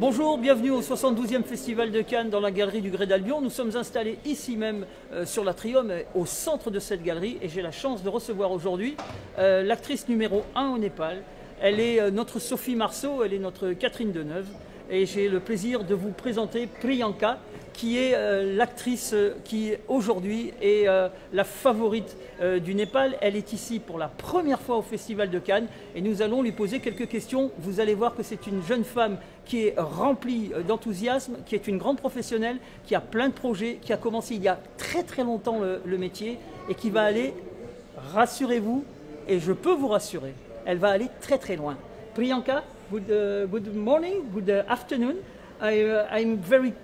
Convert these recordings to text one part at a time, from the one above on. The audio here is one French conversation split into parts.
Bonjour, bienvenue au 72e Festival de Cannes dans la galerie du Grès d'Albion. Nous sommes installés ici même sur l'Atrium, au centre de cette galerie, et j'ai la chance de recevoir aujourd'hui l'actrice numéro 1 au Népal. Elle est notre Sophie Marceau, elle est notre Catherine Deneuve, et j'ai le plaisir de vous présenter Priyanka, qui est l'actrice qui aujourd'hui est la favorite du Népal. Elle est ici pour la première fois au Festival de Cannes et nous allons lui poser quelques questions. Vous allez voir que c'est une jeune femme qui est remplie d'enthousiasme, qui est une grande professionnelle, qui a plein de projets, qui a commencé il y a très longtemps le métier et qui va aller, rassurez-vous, et je peux vous rassurer, elle va aller très loin. Priyanka, good morning, good afternoon. I'm very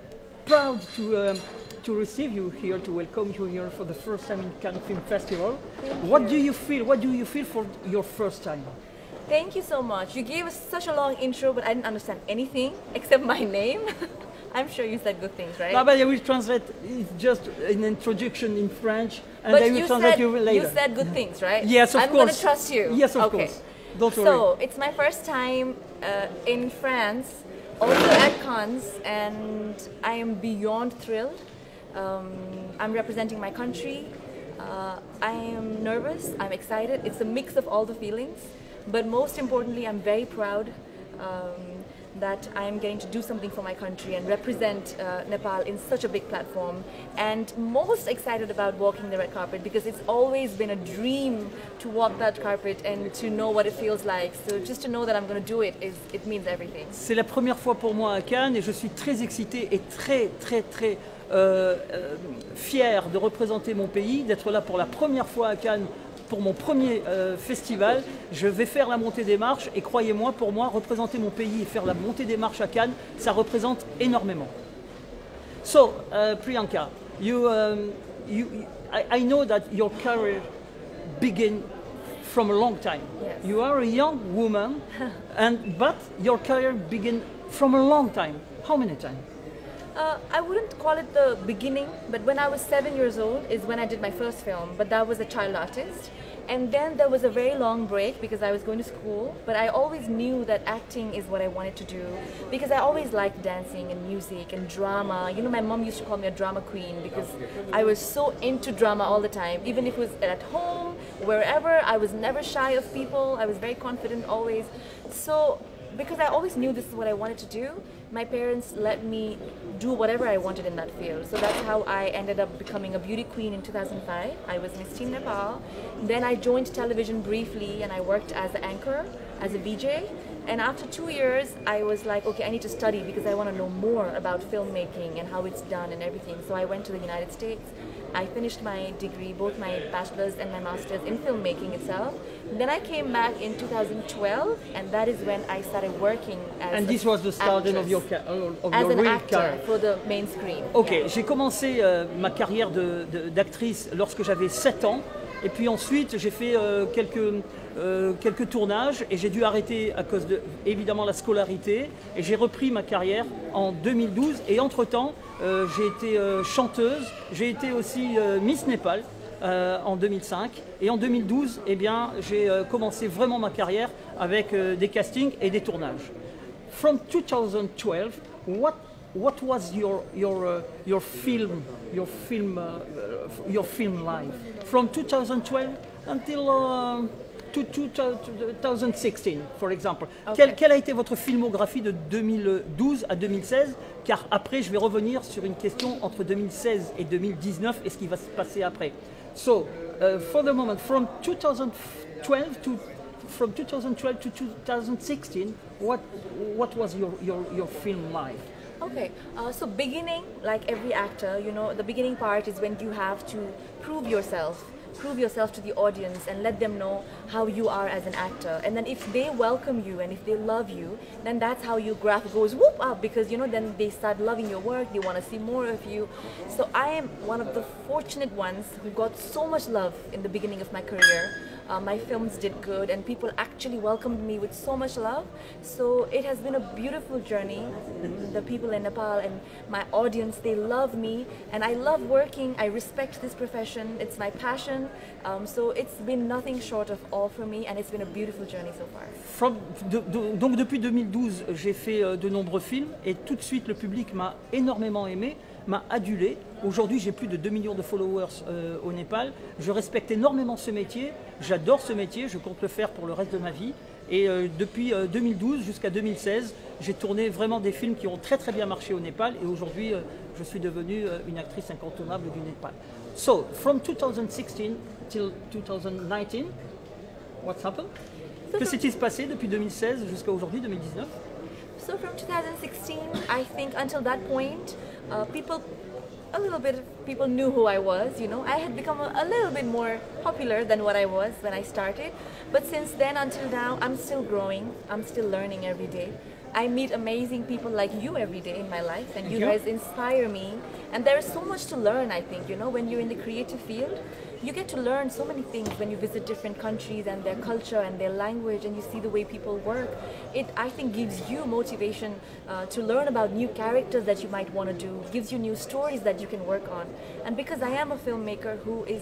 proud to receive you here, to welcome you here for the first time in Cannes Film Festival. What do you feel? What do you feel for your first time? Thank you so much. You gave us such a long intro, but I didn't understand anything except my name. I'm sure you said good things, right? No, but I will translate. It's just an introduction in French, and but I will translate you later. You said good things, right? Yes, of course. I'm going to trust you. Yes, of okay. course. Don't worry. So, it's my first time in France, also at Cannes, and I am beyond thrilled. I'm representing my country. I am nervous, I'm excited. It's a mix of all the feelings. But most importantly, I'm very proud that I'm getting to do something for my country and represent Nepal in such a big platform, and most excited about walking the red carpet because it's always been a dream to walk that carpet and to know what it feels like. So just to know that I'm going to do it, it means everything. C'est la première fois pour moi à Cannes et je suis très excitée et très fier de représenter mon pays, d'être là pour la première fois à Cannes pour mon premier festival. Je vais faire la montée des marches et croyez-moi, pour moi, représenter mon pays et faire la montée des marches à Cannes, ça représente énormément. So, Priyanka, I know that your career began from a long time. Yes. You are a young woman, but your career began from a long time. How many times? I wouldn't call it the beginning, but when I was 7 years old is when I did my first film, but that was a child artist. And then there was a very long break because I was going to school, but I always knew that acting is what I wanted to do because I always liked dancing and music and drama. You know, my mom used to call me a drama queen because I was so into drama all the time. Even if it was at home, wherever, I was never shy of people. I was very confident always. So, because I always knew this is what I wanted to do, my parents let me do whatever I wanted in that field. So that's how I ended up becoming a beauty queen in 2005. I was Miss Team Nepal. Then I joined television briefly and I worked as an anchor, as a VJ. And after 2 years, I was like, okay, I need to study because I want to know more about filmmaking and how it's done and everything. So I went to the United States. I finished my degree, both my bachelor's and my master's in filmmaking itself. Then I came back in 2012, and that is when I started working as And this was the start of your real career. For the main screen. Ok, yeah. j'ai commencé ma carrière d'actrice lorsque j'avais 7 ans. Et puis ensuite, j'ai fait quelques tournages et j'ai dû arrêter à cause de, évidemment, la scolarité. Et j'ai repris ma carrière en 2012. Et entre-temps, j'ai été chanteuse. J'ai été aussi Miss Népal en 2005. Et en 2012, eh bien, j'ai commencé vraiment ma carrière avec des castings et des tournages. From 2012, what was your film life from 2012 until 2016, for example? Okay. Quelle a été votre filmographie de 2012 à 2016? Car après, je vais revenir sur une question entre 2016 et 2019 et ce qui va se passer après. So, for the moment, from 2012 to 2016, what was your film life? Okay, so beginning, like every actor, you know, the beginning part is when you have to prove yourself to the audience and let them know how you are as an actor. And then if they welcome you and if they love you, then that's how your graph goes whoop up, because, you know, then they start loving your work, they want to see more of you. So I am one of the fortunate ones who got so much love in the beginning of my career. my films did good, and people actually welcomed me with so much love. So it has been a beautiful journey. The people in Nepal and my audience, they love me, and I love working. I respect this profession. It's my passion. So it's been nothing short of all for me, and it's been a beautiful journey so far. Donc depuis 2012, j'ai fait de nombreux films et tout de suite le public m'a énormément aimé, m'a adulé. Aujourd'hui, j'ai plus de 2 millions de followers au Népal. Je respecte énormément ce métier, j'adore ce métier, je compte le faire pour le reste de ma vie. Et depuis 2012 jusqu'à 2016, j'ai tourné vraiment des films qui ont très bien marché au Népal. Et aujourd'hui, je suis devenue une actrice incontournable du Népal. So, from 2016 till 2019, what's happened? Que s'est-il passé depuis 2016 jusqu'à aujourd'hui, 2019? So from 2016, I think until that point, people knew who I was, you know. I had become a little bit more popular than what I was when I started. But since then until now, I'm still growing. I'm still learning every day. I meet amazing people like you every day in my life, and you guys inspire me. And there is so much to learn, I think, you know, when you're in the creative field. You get to learn so many things when you visit different countries and their culture and their language, and you see the way people work. It, I think, gives you motivation to learn about new characters that you might want to do, gives you new stories that you can work on. And because I am a filmmaker who is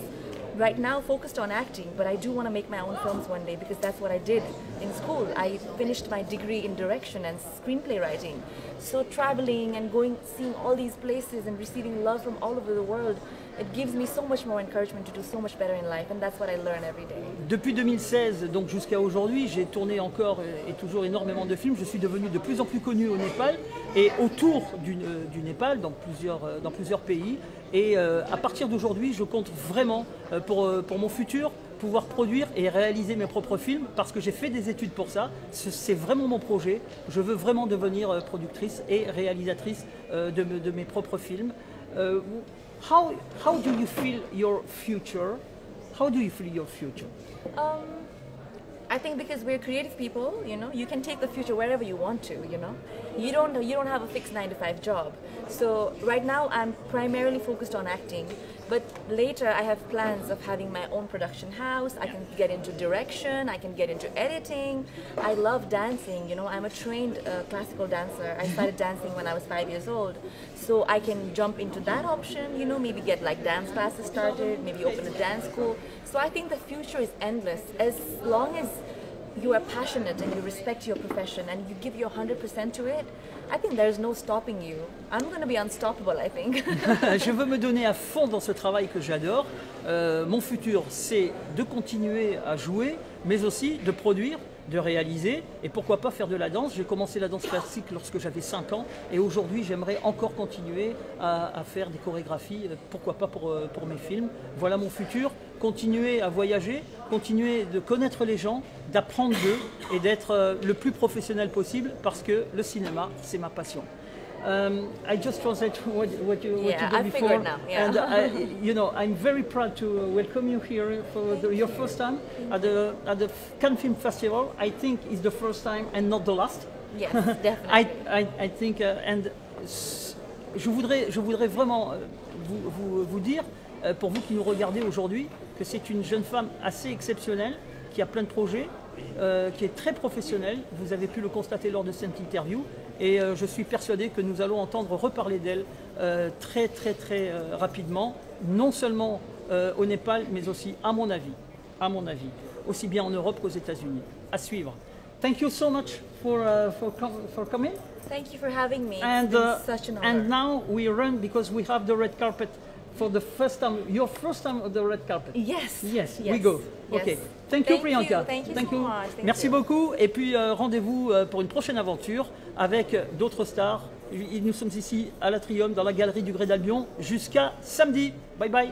right now focused on acting, but I do want to make my own films one day, because that's what I did in school. I finished my degree in direction and screenplay writing. So traveling and going, seeing all these places and receiving love from all over the world, it gives me so much more encouragement to do so much better in life, and that's what I learn every day. Depuis 2016, donc jusqu'à aujourd'hui, j'ai tourné encore et toujours énormément de films. Je suis devenu de plus en plus connu au Népal et autour du Népal, dans plusieurs pays. Et à partir d'aujourd'hui, je compte vraiment pour mon futur pouvoir produire et réaliser mes propres films, parce que j'ai fait des études pour ça. C'est vraiment mon projet. Je veux vraiment devenir productrice et réalisatrice de mes propres films. How do you feel your future? How do you feel your future? I think because we're creative people, you know, you can take the future wherever you want to, you know. You don't have a fixed 9-to-5 job. So right now I'm primarily focused on acting, but later I have plans of having my own production house. I can get into direction, I can get into editing. I love dancing, you know. I'm a trained classical dancer. I started dancing when I was 5 years old. So I can jump into that option, you know, maybe get like dance classes started, maybe open a dance school. So I think the future is endless, as long as you are passionate and you respect your profession and you give your 100% to it. I think there is no stopping you. I'm going to be unstoppable, I think. Je veux me donner à fond dans ce travail que j'adore. Mon futur, c'est de continuer à jouer, mais aussi de produire, de réaliser, et pourquoi pas faire de la danse. J'ai commencé la danse classique lorsque j'avais 5 ans, et aujourd'hui j'aimerais encore continuer à faire des chorégraphies, pourquoi pas pour mes films. Voilà mon futur, continuer à voyager, continuer de connaître les gens, d'apprendre d'eux et d'être le plus professionnel possible, parce que le cinéma, c'est ma passion. I just translate what you did before, now. Yeah. And you know, I'm very proud to welcome you here for your first time at the Cannes Film Festival. I think it's the first time and not the last. Yes, definitely. I think, and je voudrais vraiment vous dire, pour vous qui nous regardez aujourd'hui, que c'est une jeune femme assez exceptionnelle, qui a plein de projets, qui est très professionnelle. Vous avez pu le constater lors de cette interview. Et je suis persuadé que nous allons entendre reparler d'elle très rapidement, non seulement au Népal, mais aussi, à mon avis, aussi bien en Europe qu'aux États-Unis. À suivre. Thank you so much for coming. Thank you for having me. And, it's been such an honor. And now we run, because we have the red carpet for the first time, your first time on the red carpet. Yes. Yes, we go. Yes. Okay. Thank you, Priyanka. Thank you so much. Merci beaucoup. Et puis rendez-vous pour une prochaine aventure avec d'autres stars. Nous sommes ici à l'Atrium, dans la galerie du Grès d'Albion, jusqu'à samedi. Bye bye.